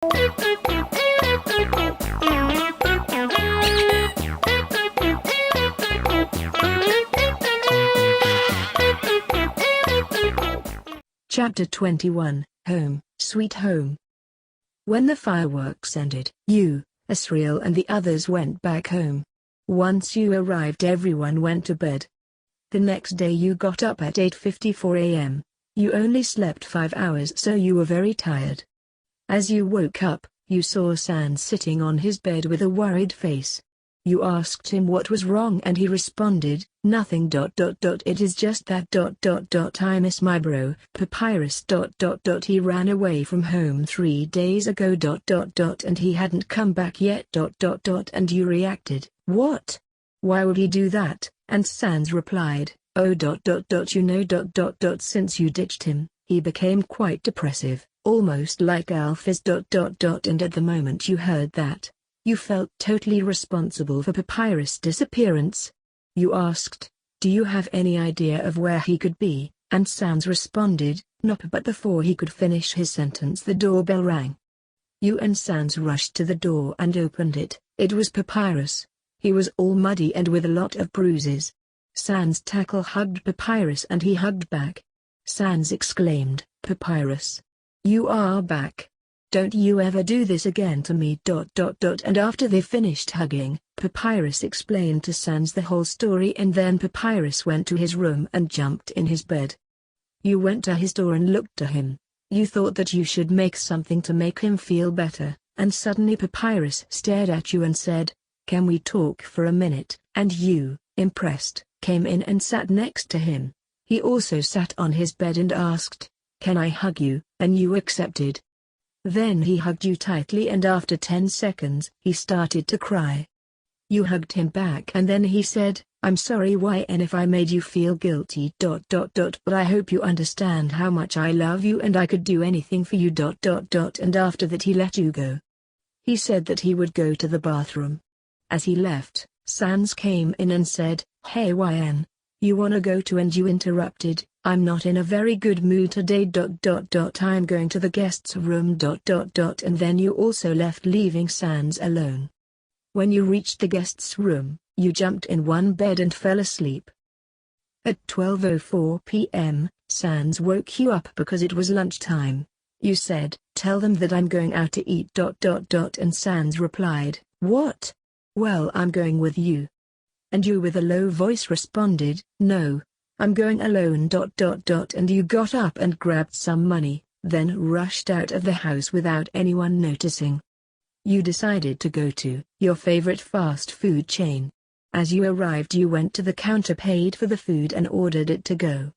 Chapter 21, Home, Sweet Home. When the fireworks ended, you, Asriel and the others went back home. Once you arrived, everyone went to bed. The next day you got up at 8:54 a.m. You only slept 5 hours, so you were very tired. As you woke up, you saw Sans sitting on his bed with a worried face. You asked him what was wrong and he responded, "Nothing. It is just that. I miss my bro, Papyrus. He ran away from home 3 days ago. And he hadn't come back yet. And you reacted, "What? Why would he do that?" And Sans replied, "Oh. You know. Since you ditched him, he became quite depressive, almost like Alphys. And at the moment you heard that, you felt totally responsible for Papyrus' disappearance. You asked, "Do you have any idea of where he could be?" And Sans responded, "Nope." But before he could finish his sentence, the doorbell rang. You and Sans rushed to the door and opened it. It was Papyrus. He was all muddy and with a lot of bruises. Sans hugged Papyrus and he hugged back. Sans exclaimed, "Papyrus! You are back. Don't you ever do this again to me. And after they finished hugging, Papyrus explained to Sans the whole story, and then Papyrus went to his room and jumped in his bed. You went to his door and looked at him. You thought that you should make something to make him feel better, and suddenly Papyrus stared at you and said, "Can we talk for a minute?" And you, impressed, came in and sat next to him. He also sat on his bed and asked, "Can I hug you?" And you accepted. Then he hugged you tightly and after 10 seconds he started to cry. You hugged him back and then he said, "I'm sorry YN if I made you feel guilty. But I hope you understand how much I love you and I could do anything for you. And after that he let you go. He said that he would go to the bathroom. As he left, Sans came in and said, "Hey YN, you wanna go to?" And you interrupted, "I'm not in a very good mood today. I'm going to the guest's room. And then you also left, leaving Sans alone. When you reached the guest's room, you jumped in one bed and fell asleep. At 12:04 p.m., Sans woke you up because it was lunchtime. You said, "Tell them that I'm going out to eat. And Sans replied, "What? Well, I'm going with you." And you with a low voice responded, "No, I'm going alone. And you got up and grabbed some money, then rushed out of the house without anyone noticing. You decided to go to your favorite fast food chain. As you arrived, you went to the counter, paid for the food and ordered it to go.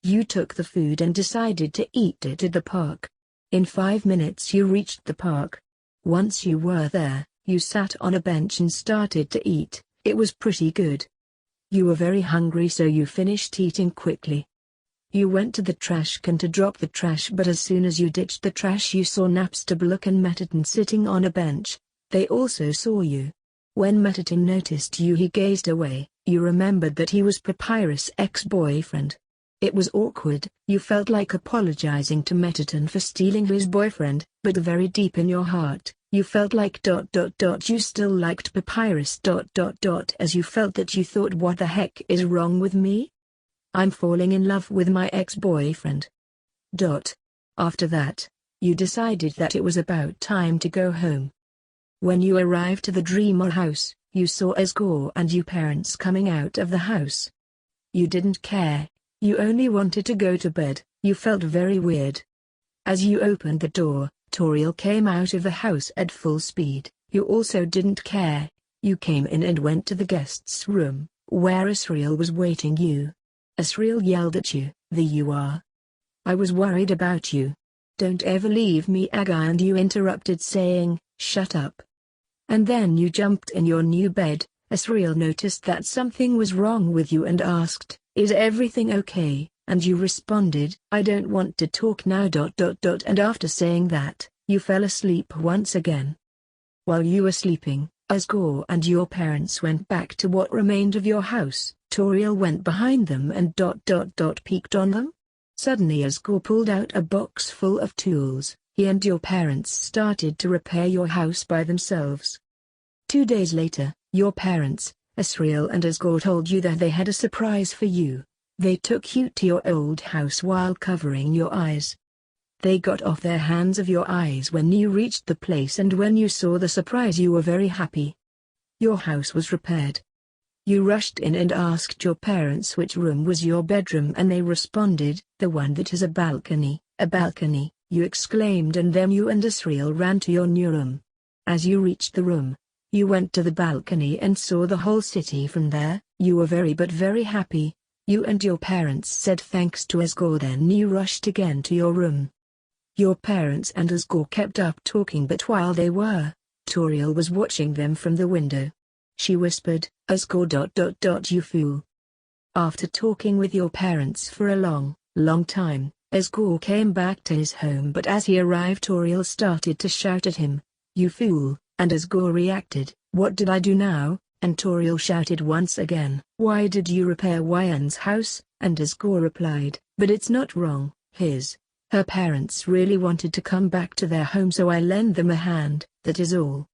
You took the food and decided to eat it at the park. In 5 minutes you reached the park. Once you were there, you sat on a bench and started to eat. It was pretty good. You were very hungry, so you finished eating quickly. You went to the trash can to drop the trash, but as soon as you ditched the trash you saw Napstablook and Metaton sitting on a bench. They also saw you. When Metaton noticed you, he gazed away. You remembered that he was Papyrus' ex-boyfriend. It was awkward. You felt like apologizing to Metaton for stealing his boyfriend, but very deep in your heart, you felt like you still liked Papyrus. As you felt that, you thought, "What the heck is wrong with me? I'm falling in love with my ex-boyfriend." After that, you decided that it was about time to go home. When you arrived to the Dreamer house, you saw Asgore and your parents coming out of the house. You didn't care. You only wanted to go to bed. You felt very weird. As you opened the door, Toriel came out of the house at full speed. You also didn't care. You came in and went to the guest's room, where Asriel was waiting you. Asriel yelled at you, "There you are. I was worried about you. Don't ever leave me, Aga." And you interrupted saying, "Shut up." And then you jumped in your new bed. Asriel noticed that something was wrong with you and asked, "Is everything okay?" And you responded, "I don't want to talk now. And after saying that, you fell asleep once again. While you were sleeping, Asgore and your parents went back to what remained of your house. Toriel went behind them and peeked on them. Suddenly Asgore pulled out a box full of tools. he and your parents started to repair your house by themselves. 2 days later, your parents, Asriel and Asgore, told you that they had a surprise for you. They took you to your old house while covering your eyes. They got off their hands of your eyes when you reached the place, and when you saw the surprise you were very happy. Your house was repaired. You rushed in and asked your parents which room was your bedroom, and they responded, "The one that has a balcony." "A balcony," you exclaimed, and then you and Asriel ran to your new room. As you reached the room, you went to the balcony and saw the whole city from there. You were very happy. You and your parents said thanks to Asgore, then you rushed again to your room. Your parents and Asgore kept up talking, but while they were, Toriel was watching them from the window. She whispered, "Asgore ... you fool." After talking with your parents for a long time, Asgore came back to his home, but as he arrived Toriel started to shout at him, "You fool," and Asgore reacted, "What did I do now?" And Toriel shouted once again, "Why did you repair Wyen's house?" And Asgore replied, "But it's not wrong, her parents really wanted to come back to their home, so I lend them a hand, that is all."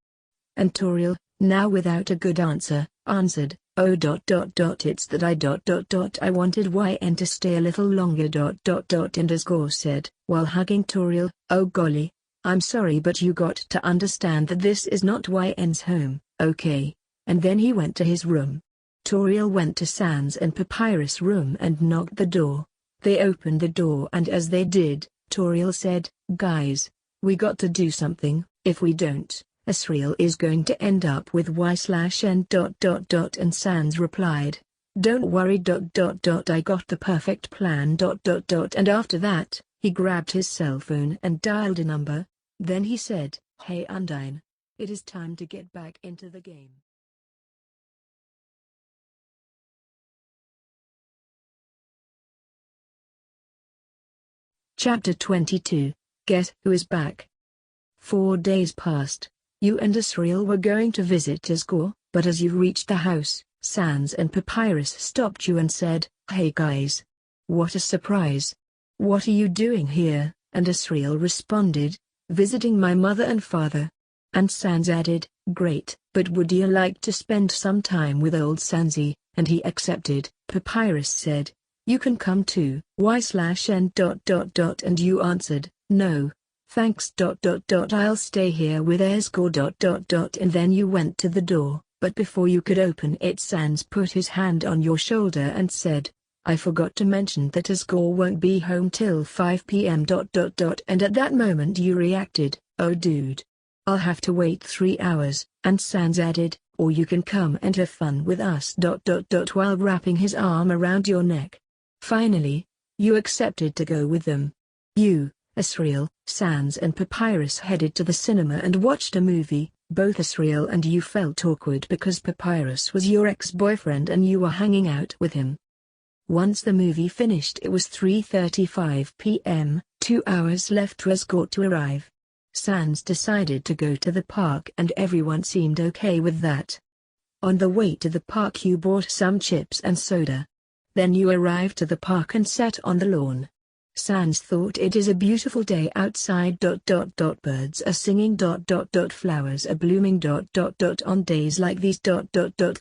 And Toriel, now without a good answer, answered, "Oh it's that I wanted Wyen to stay a little longer ... And Asgore said, while hugging Toriel, "Oh golly, I'm sorry, but you got to understand that this is not Wyen's home, okay?" And then he went to his room. Toriel went to Sans and Papyrus' room and knocked the door. They opened the door, and as they did, Toriel said, "Guys, we got to do something. If we don't, Asriel is going to end up with Y/N ... And Sans replied, "Don't worry ... I got the perfect plan ... And after that, he grabbed his cell phone and dialed a number. Then he said, "Hey Undine, it is time to get back into the game." Chapter 22, Guess Who is Back? 4 days passed. You and Asriel were going to visit Asgore, but as you reached the house, Sans and Papyrus stopped you and said, "Hey guys. What a surprise. What are you doing here?" And Asriel responded, "Visiting my mother and father." And Sans added, "Great, but would you like to spend some time with old Sansi?" And he accepted. Papyrus said, "You can come too, Y/N ... And you answered, "No, thanks ... I'll stay here with Asgore ... And then you went to the door, but before you could open it Sans put his hand on your shoulder and said, "I forgot to mention that Asgore won't be home till 5 p.m. ... And at that moment you reacted, "Oh dude. I'll have to wait 3 hours, and Sans added, "Or you can come and have fun with us ... while wrapping his arm around your neck. Finally, you accepted to go with them. You, Asriel, Sans and Papyrus headed to the cinema and watched a movie. Both Asriel and you felt awkward because Papyrus was your ex-boyfriend and you were hanging out with him. Once the movie finished it was 3:35 p.m., 2 hours left for Asgore to arrive. Sans decided to go to the park and everyone seemed okay with that. On the way to the park you bought some chips and soda. Then you arrived to the park and sat on the lawn. Sans thought it is a beautiful day outside ... Birds are singing ... Flowers are blooming ... On days like these ...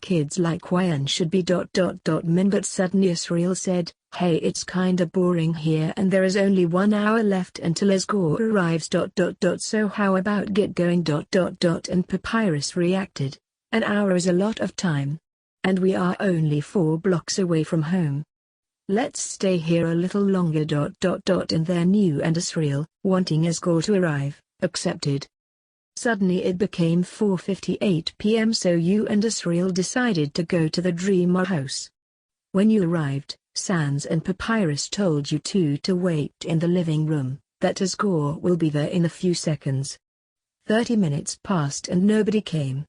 Kids like Wyen should be ... Min. But suddenly Asriel said, "Hey, it's kinda boring here and there is only 1 hour left until Asgore arrives ... So how about get going ... And Papyrus reacted, "An hour is a lot of time. And we are only 4 blocks away from home. Let's stay here a little longer ... And then you and Asriel, wanting Asgore to arrive, accepted." Suddenly it became 4:58 p.m. so you and Asriel decided to go to the Dreamer house. When you arrived, Sans and Papyrus told you two to wait in the living room, that Asgore will be there in a few seconds. 30 minutes passed and nobody came.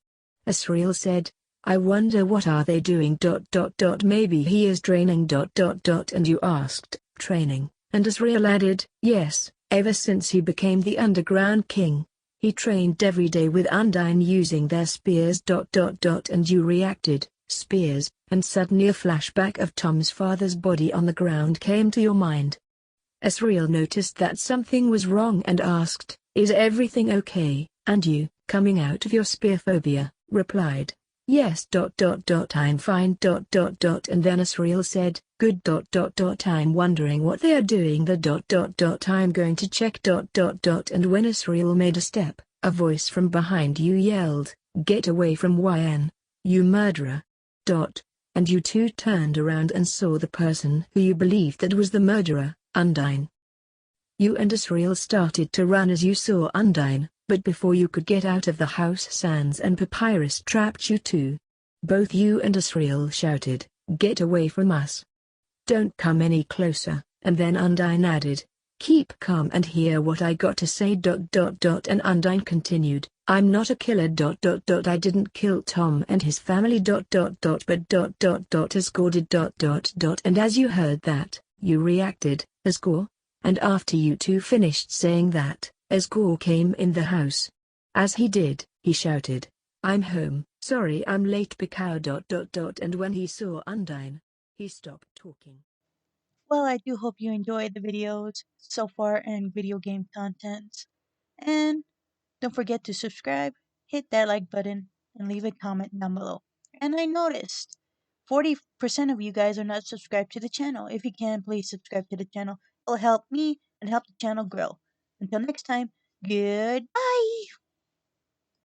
Asriel said, "I wonder what are they doing ... Maybe he is training ... And you asked, "Training?" And Asriel added, "Yes, ever since he became the Underground King. He trained every day with Undine using their spears ... And you reacted, "Spears," and suddenly a flashback of Tom's father's body on the ground came to your mind. Asriel noticed that something was wrong and asked, Is everything okay? And you, coming out of your spearphobia, replied, yes. I'm fine. And then Asriel said, good. I'm wondering what they are doing there. I'm going to check. And when Asriel made a step, a voice from behind you yelled, get away from YN, you murderer. And you two turned around and saw the person who you believed that was the murderer, Undine. You and Asriel started to run as you saw Undine, but before you could get out of the house, Sans and Papyrus trapped you too. Both you and Asriel shouted, get away from us. Don't come any closer, and then Undine added, keep calm and hear what I got to say. And Undine continued, I'm not a killer. I didn't kill Tom and his family. But Asgore did. And as you heard that, you reacted, Asgore? And after you two finished saying that, Asgore came in the house. As he did, he shouted, I'm home. Sorry I'm late because. And when he saw Undine, he stopped talking. Well, I do hope you enjoyed the videos so far and video game content. And don't forget to subscribe, hit that like button, and leave a comment down below. And I noticed 40% of you guys are not subscribed to the channel. If you can, please subscribe to the channel. It'll help me and help the channel grow. Until next time, goodbye!